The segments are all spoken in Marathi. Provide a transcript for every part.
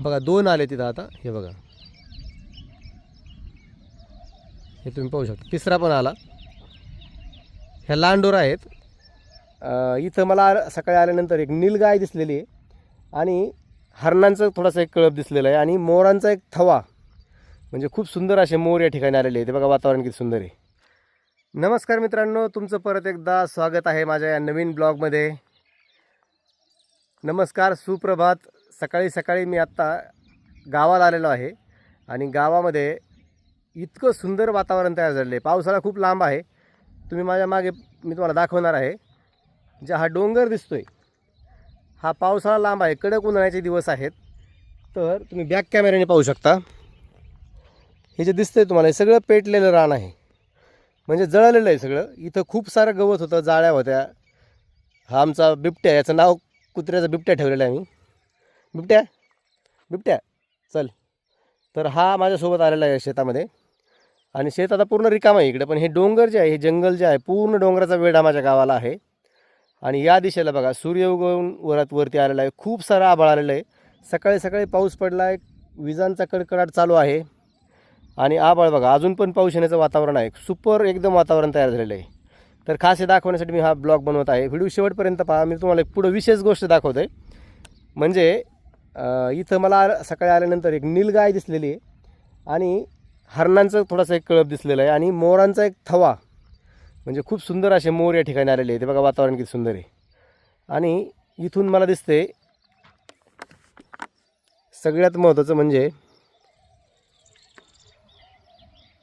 बघा 2 आले तिथं आता. हे बघा, हे तुम्ही पाहू शकता. तिसरा पण आला. ह्या लांडोर आहेत. इथं मला सकाळी आल्यानंतर एक नीलगाय दिसलेली आहे आणि हरणांचं थोडासा एक कळप दिसलेला आहे आणि मोरांचा एक थवा. म्हणजे खूप सुंदर असे मोर या ठिकाणी आलेले आहेत. ते बघा वातावरण किती सुंदर आहे. नमस्कार मित्रांनो, तुमचं परत एकदा स्वागत आहे माझ्या या नवीन ब्लॉगमध्ये. नमस्कार, सुप्रभात. सकाळी सकाळी मी आत्ता गावाला आलेलो आहे आणि गावामध्ये इतकं सुंदर वातावरण तयार झालेलं आहे. पावसाळा खूप लांब आहे. तुम्ही माझ्या मागे मी तुम्हाला दाखवणार आहे. जे हा डोंगर दिसतोय हा पावसाळा लांब आहे, कडक उन्हाळ्याचे दिवस आहेत. तर तुम्ही बॅक कॅमेऱ्याने पाहू शकता. हे जे दिसतंय तुम्हाला हे सगळं पेटलेलं रान आहे, म्हणजे जळलेलं आहे सगळं. इथं खूप सारं गवत होतं, जाळ्या होत्या. हा आमचा बिबट्या, याचं नाव कुत्र्याचा बिबट्या ठेवलेलं आहे मी. बिबट्या बिबट्या चल. तर हा माझ्यासोबत आलेला आहे शेतामध्ये आणि शेत आता पूर्ण रिकाम आहे इकडे. पण हे डोंगर जे आहे, हे जंगल जे आहे, पूर्ण डोंगराचा वेढा माझ्या गावाला आहे. आणि या दिशेला बघा सूर्य उगवून वरती आलेला आहे. खूप सारा आभाळ आलेलं आहे. सकाळी सकाळी पाऊस पडला आहे, विजांचा कडकडाट चालू आहे आणि आभाळ बघा अजून पण पाऊस येण्याचं वातावरण आहे. सुपर एकदम वातावरण तयार झालेलं आहे. तर खास हे दाखवण्यासाठी मी हा ब्लॉग बनवत आहे. व्हिडिओ शेवटपर्यंत पहा. मी तुम्हाला एक पुढं विशेष गोष्ट दाखवतो आहे. म्हणजे इथं मला सकाळी आल्यानंतर एक नीलगाय दिसलेली आहे आणि हरणांचं थोडासा एक कळप दिसलेला आहे आणि मोरांचा एक थवा. म्हणजे खूप सुंदर असे मोर या ठिकाणी आलेले आहेत. ते बघा वातावरण किती सुंदर आहे. आणि इथून मला दिसते सगळ्यात महत्त्वाचं म्हणजे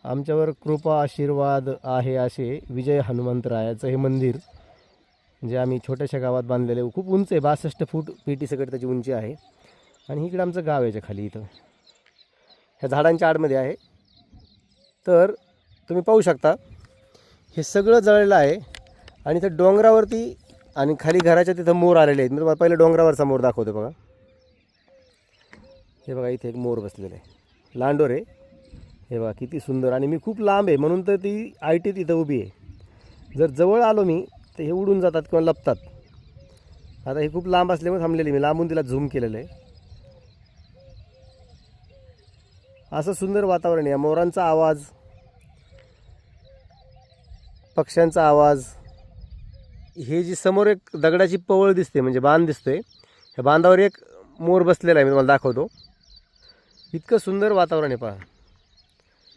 आमच्यावर कृपा आशीर्वाद आहे असे विजय हनुमंतरायाचं हे मंदिर, जे आम्ही छोट्याशा गावात बांधलेलं आहे. खूप उंच आहे, 62 फूट पेटी सगळं त्याची उंची आहे. आणि इकडे आमचं गाव याच्या खाली इथं ह्या झाडांच्या आडमध्ये आहे. तर तुम्ही पाहू शकता हे सगळं जळलेलं आहे आणि इथं डोंगरावरती आणि खाली घराच्या तिथं मोर आलेले आहेत. मी तुम्हाला पहिलं डोंगरावरचा मोर दाखवतो बघा. हे बघा इथे एक मोर बसलेलं आहे, लांडोर आहे. हे बघा किती सुंदर. आणि मी खूप लांब आहे म्हणून तर ती आयटीत इथं उभी आहे. जर जवळ आलो मी तर हे उडून जातात किंवा लपतात. आता हे खूप लांब असल्यामुळे थांबलेली, मी लांबून तिला झूम केलेलं आहे. असं सुंदर वातावरण आहे. मोरांचा आवाज, पक्ष्यांचा आवाज. हे जी समोर एक दगडाची पवळ दिसते म्हणजे बांध दिसतोय, ह्या बांधावर एक मोर बसलेला आहे. मी तुम्हाला दाखवतो. इतकं सुंदर वातावरण आहे पहा.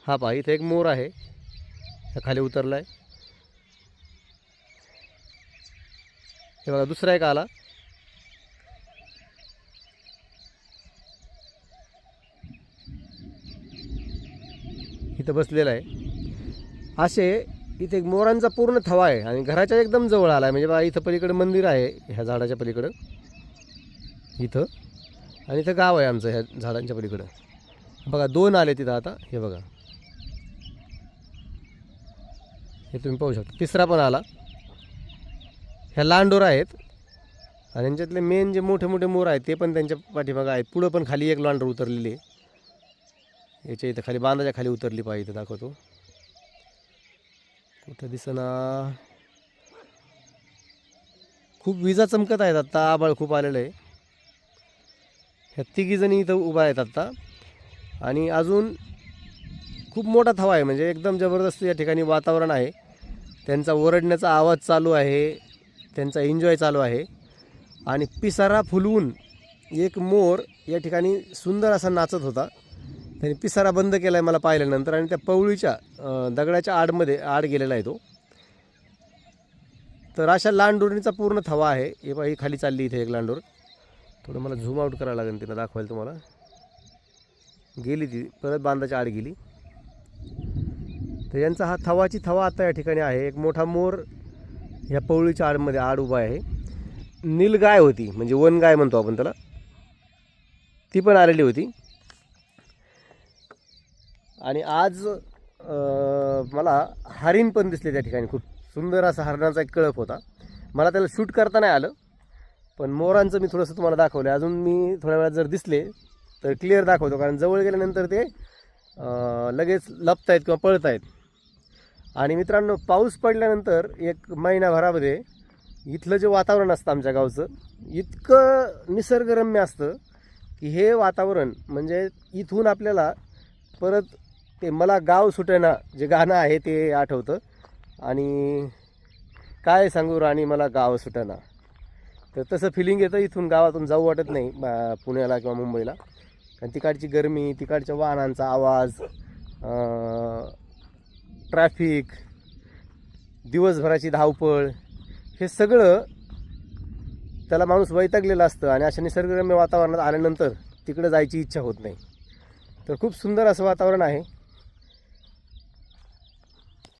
हा पहा इथे एक मोर आहे, ह्या खाली उतरला आहे. हे बघा दुसरा एक आला. इथं बसलेला आहे. असे इथे एक मोरांचा पूर्ण थवा आहे आणि घराच्या एकदम जवळ आला आहे. म्हणजे बघा इथं पलीकडे मंदिर आहे, ह्या झाडाच्या पलीकडं इथं. आणि इथं गाव आहे आमचं ह्या झाडांच्या पलीकडं. बघा 2 आले तिथं आता. हे बघा, हे तुम्ही पाहू शकता. तिसरा पण आला. ह्या लांडोर आहेत आणि यांच्यातले मेन जे मोठे मोठे मोर आहेत ते पण त्यांच्या पाठीमागं आहेत. पुढं पण खाली एक लांडोर उतरलेली आहे. याच्या इथं खाली बांधाच्या खाली उतरली पाहिजे, इथं दाखवतो. कुठं दिसना. खूप विजा चमकत आहेत आत्ता, आभाळ खूप आलेलं आहे. ह्या तिघीजणी इथं उभा आहेत आत्ता आणि अजून खूप मोठा थवा आहे. म्हणजे एकदम जबरदस्त या ठिकाणी वातावरण आहे. त्यांचा ओरडण्याचा आवाज चालू आहे, त्यांचा एन्जॉय चालू आहे. आणि पिसारा फुलवून एक मोर या ठिकाणी सुंदर असा नाचत होता. त्यांनी पिसारा बंद केला आहे मला पाहिल्यानंतर आणि त्या पवळीच्या दगडाच्या आड गेलेला आहे तो. तर अशा लांडोरणीचा पूर्ण थवा आहे. हे बघा ही खाली चालली इथे एक लांडोर. थोडं मला झूम आउट करावं लागेल तिला दाखवायला तुम्हाला. गेली ती परत बांधाच्या आड गेली. तर यांचा हा थवा आता या ठिकाणी आहे. एक मोठा मोर ह्या पवळीच्या आड उभा आहे. नीलगाय होती, म्हणजे वनगाय म्हणतो आपण त्याला, ती पण आलेली होती. आणि आज मला हरिण पण दिसले त्या ठिकाणी. खूप सुंदर असा हरणाचा एक कळप होता. मला त्याला शूट करता नाही आलं, पण मोरांचं मी थोडंसं तुम्हाला दाखवलं. अजून मी थोड्या वेळात जर दिसले तर क्लिअर दाखवतो, कारण जवळ गेल्यानंतर ते लगेच लपत आहेत किंवा पळत आहेत. आणि मित्रांनो, पाऊस पडल्यानंतर एक महिनाभरामध्ये इथलं जे वातावरण असतं आमच्या गावचं इतकं निसर्गरम्य असतं की हे वातावरण म्हणजे इथून आपल्याला परत ते मला गाव सुटेना जे गाणं आहे ते आठवतं. आणि काय सांगू राणी मला गाव सुटेना, तर तसं फिलिंग येतं. इथून गावातून जाऊ वाटत नाही पुण्याला किंवा मुंबईला. कारण तिकडची गरमी, तिकडच्या वाहनांचा आवाज, ट्रॅफिक, दिवसभराची धावपळ, हे सगळं त्याला माणूस वैतागलेला असतं आणि अशा निसर्गरम्य वातावरणात आल्यानंतर तिकडे जायची इच्छा होत नाही. तर खूप सुंदर असं वातावरण आहे.